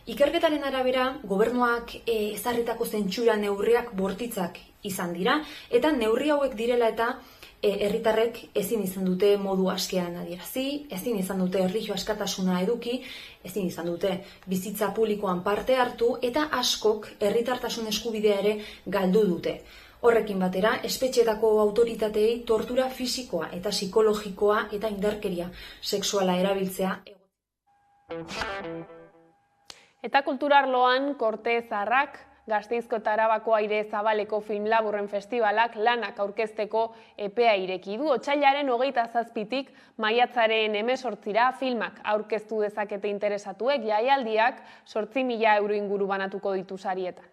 Ikerketaren arabera, gobernuak ezarritako zentsura neurriak bortitzak izan dira, eta neurri hauek direla eta herritarrek ezin izan dute modu askean adierazi, ezin izan dute erlijio askatasuna eduki, ezin izan dute bizitza publikoan parte hartu, eta askok herritartasun eskubidea ere galdu dute. Horrekin batera, espetxetako autoritatei tortura fisikoa eta psikologikoa eta indarkeria sexuala erabiltzea. Eta kulturarloan Korte Zaharrak, Gasteizko eta Arabako Aire Zabaleko film laburren festivalak lanak aurkezteko epea ireki du. Otsailaren 27tik maiatzaren 18ra filmak aurkeztu dezakete interesatuek, jaialdiak 8.000 euro inguru banatuko ditu sarietan.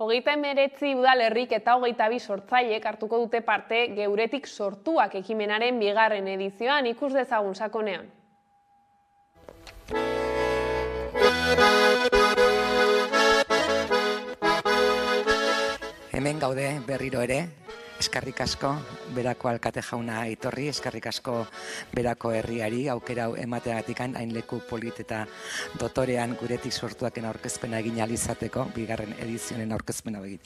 Hogeita 19 udalerrik eta 22 sortzailek hartuko dute parte Geuretik sortuak ekimenaren 2. edizioan, ikus dezagun sakonean. Hemen gaude berriro ere, eskerrik asko berako alkate jauna etorri, eskerrik asko berako herriari, aukera emateagatik hain leku polit eta dotorean Guretik sortuaken aurkezpena egin ahal izateko, 2. edizionen aurkezpena egin.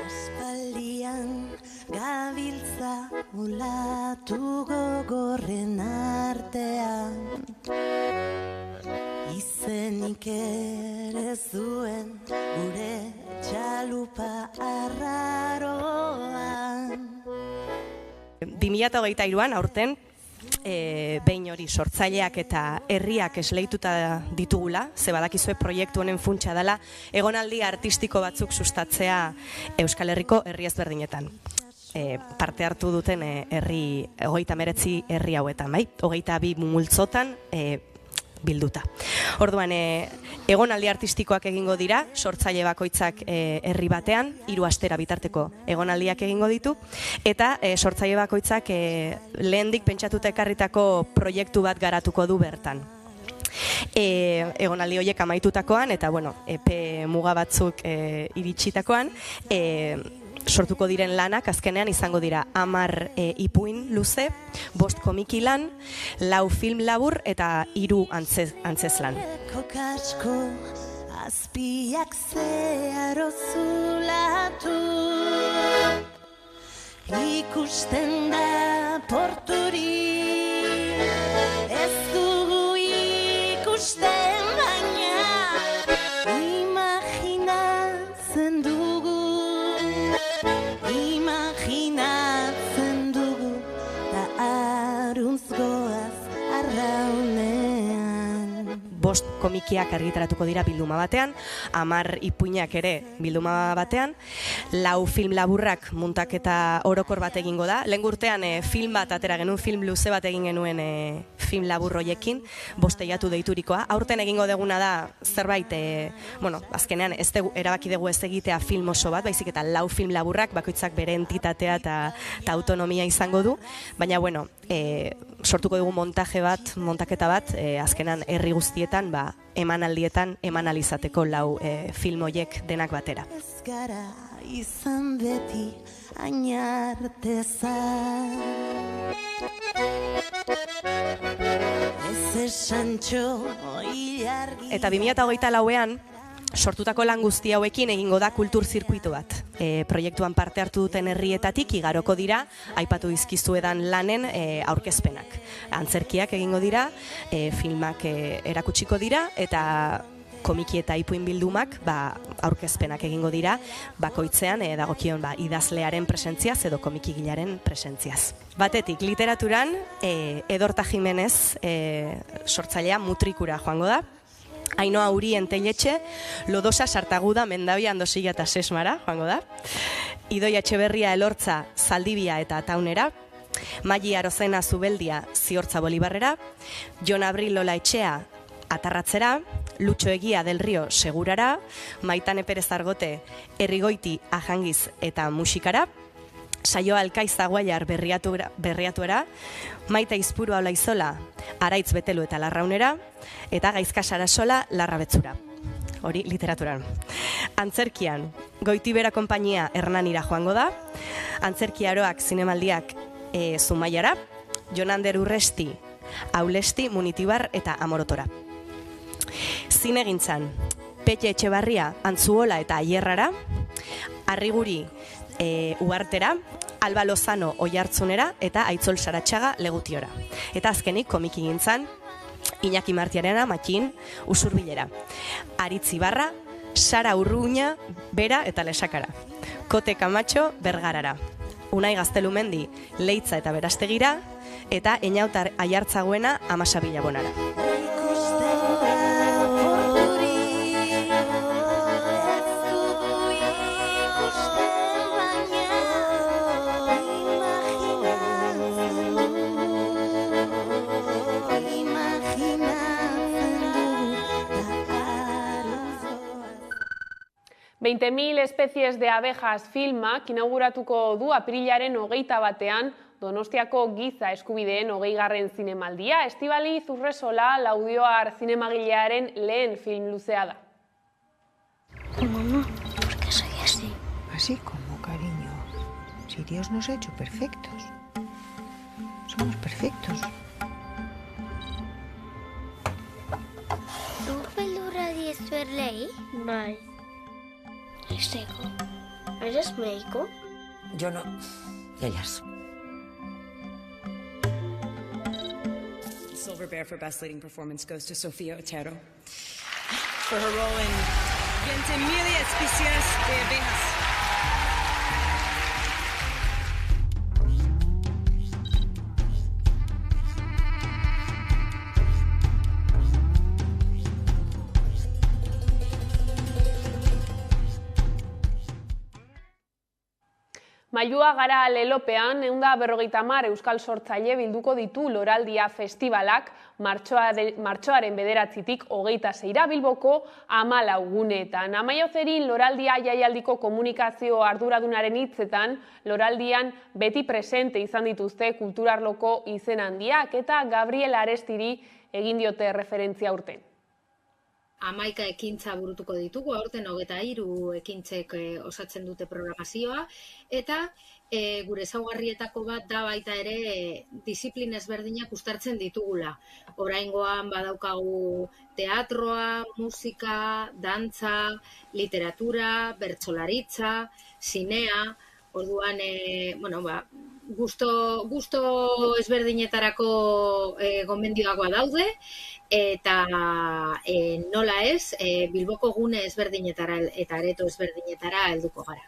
Aspaldian gabiltza olatu gogorren artean, izenik ere zuen gure txalupa arraroan. 2023an aurten, behin hori sortzaileak eta herriak esleituta ditugula, ze badakizue proiektu honen funtsa dela, egonaldi artistiko batzuk sustatzea Euskal Herriko herri ezberdinetan. Parte hartu duten 29 herri hauetan, bai? 22 multzotan bilduta. Orduan, egonaldi artistikoak egingo dira, sortzaile bakoitzak herri batean, 3 astera bitarteko egonaldiak egingo ditu, eta sortzaile bakoitzak lehendik pentsatuta ekarritako proiektu bat garatuko du bertan. Egonaldi horiek amaitutakoan, eta epe muga batzuk iritsitakoan, sortuko diren lanak azkenean izango dira 10 ipuin luze, 5 komiki lan, 4 film labur eta 3 antzez lan. Kasko azpiak zeharo zulatu, ikusten da porturik, ez dugu ikusten baina imaginatzen dugu, da aruntz goaz arraunean. Bost komikiak argitaratuko dira bilduma batean, 10 ipuinak ere bilduma batean, 4 film laburrak muntaketa orokor bat egingo da. Lehen urtean film bat atera genuen, film luze bat egin genuen film labur hoiekin, bosteiatu deiturikoa. Aurten egingo deguna da zerbait, azkenean erabaki dugu ez egitea film oso bat, baizik eta 4 film laburrak, bakoitzak bere entitatea eta autonomia izango du, baina sortuko dugu montaketa bat, azkenan herri guztietan, emanaldietan eman alizateko 4 film hoiek denak batera. Ez gara izan beti ainartezan, ez esantxo ilargi. Eta 2024an sortutako lan guzti hauekin egingo da kultur zirkuitu bat. Proiektuan parte hartu duten herrietatik igaroko dira, aipatu dizkizuedan lanen aurkezpenak. Antzerkiak egingo dira, filmak erakutsiko dira, eta komiki eta ipuin bildumak aurkezpenak egingo dira, bakoitzean dagokion idazlearen presentziaz edo komikigilaren presentziaz. Batetik, literaturan, Edorta Jimenez sortzailea Mutrikura joango da, Ainoa Uri Enteiletxe, Lodosa Sartaguda Mendabia Andosilla eta Sesmara joango da, Idoia Etxeberria Elortza Zaldibia eta Taunera, Magi Arozena Zubeldia Ziortza Bolibarrera, Jon Abril Lola Etxea Atarratzera, Lutxo Egia del Rio Segurara, Maitane Perez Argote Errigoiti Ajangiz eta Musikara, Saioa Alkaiz Aguaiar Berriatuera, Maite Izpurua Olaizola Araitz Betelu eta Larraunera, eta Gaizka Sarasola Larrabetzura. Hori literaturan. Antzerkian, Goitibera Konpainia Hernanira joango da, Antzerki Aroak Zinemaldiak Zumaiara, Jonander Urresti Aulesti Munitibar eta Amorotora. Zinegintzan, Petxe Etxebarria Antzuola eta Aierrara, Arriguri Uartera, Alba Lozano Oiartzunera eta Aitzol Saratxaga Legutiora. Eta azkenik komikigintzan, Iñaki Martiarena Matxin Usurbilera, Aritz Ibarra, Sara Urruña Bera eta Lesakara, Kote Camacho Bergarara, Unai Gaztelumendi Leitza eta Berastegira, eta Eñautar Aiartzagoena Amasabila Bonara. «20.000 especies de abejas» filmak inauguratuko du apirilaren 21ean Donostiako Giza Eskubideen 20. zinemaldia. Estibaliz Urresola Laudioar zinemagilearen lehen film luzea da. Mamá, ¿por qué soy así? Así como, cariño. Si Dios nos ha hecho perfectos. Somos perfectos. ¿Tú beldurra diezuerlei? Bai. Esteko, ¿eres médico? Yo no. Ellas. Silver Bear for Best Leading Performance goes to Sofía Otero for her role in 20.000 especies de abejas. Mailua gara lelopean, 150 euskal sortzaile bilduko ditu Loraldia Festivalak martxoaren 9-tik 26 Bilboko 14 guneetan. Amaiozerin Loraldia jaialdiko komunikazio arduradunaren hitzetan, Loraldian beti presente izan dituzte kulturarloko izen handiak eta Gabriel Arestiri egin diote referentzia urten. 11 ekintza burutuko ditugu, aurten 23 ekintzek osatzen dute programazioa, eta gure ezaugarrietako bat da baita ere disiplina ezberdinak uztartzen ditugula. Oraingoan badaukagu teatroa, musika, dantza, literatura, bertsolaritza, zinea, Orduan, gusto ezberdinetarako gomendioak badaude, eta nola ez, Bilboko gune ezberdinetara eta areto ezberdinetara helduko gara.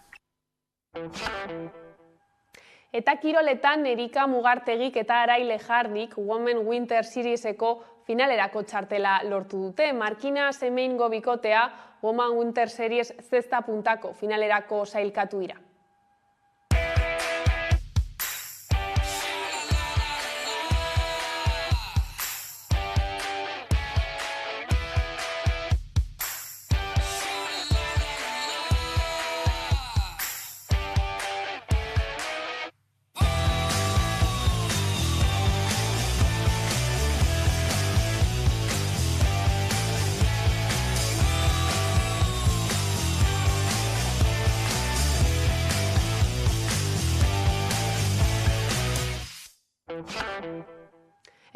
Eta kiroletan Erika Mugartegik eta Arai Lejardik Women Winter Serieseko finalerako txartela lortu dute. Markina Semeingo bikotea Women Winter Series zesta puntako finalerako sailkatu dira.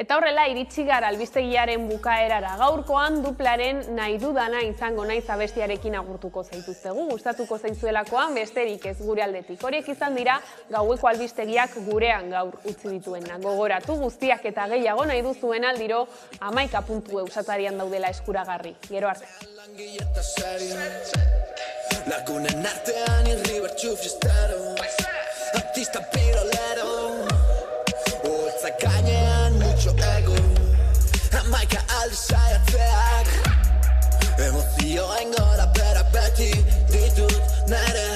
Eta horrela iritsi gara albistegiaren bukaerara. Gaurkoan duplaren nahi dudana izango naiz abestiarekin agurtuko zaituztegu. Gustatuko zaitzuelakoan besterik ez gure aldetik. Horiek izan dira gaueko albistegiak gurean gaur utzi dituena. Gogoratu guztiak eta gehiago nahi duzuen aldiro 11 puntu eusatarian daudela eskuragarri. Gero arte. Lagunen artean irribertxu fiestero, artista pirolero, holtza gainean mucho ego, 11 aldi saiatzeak, emozioen gora bera beti ditut nere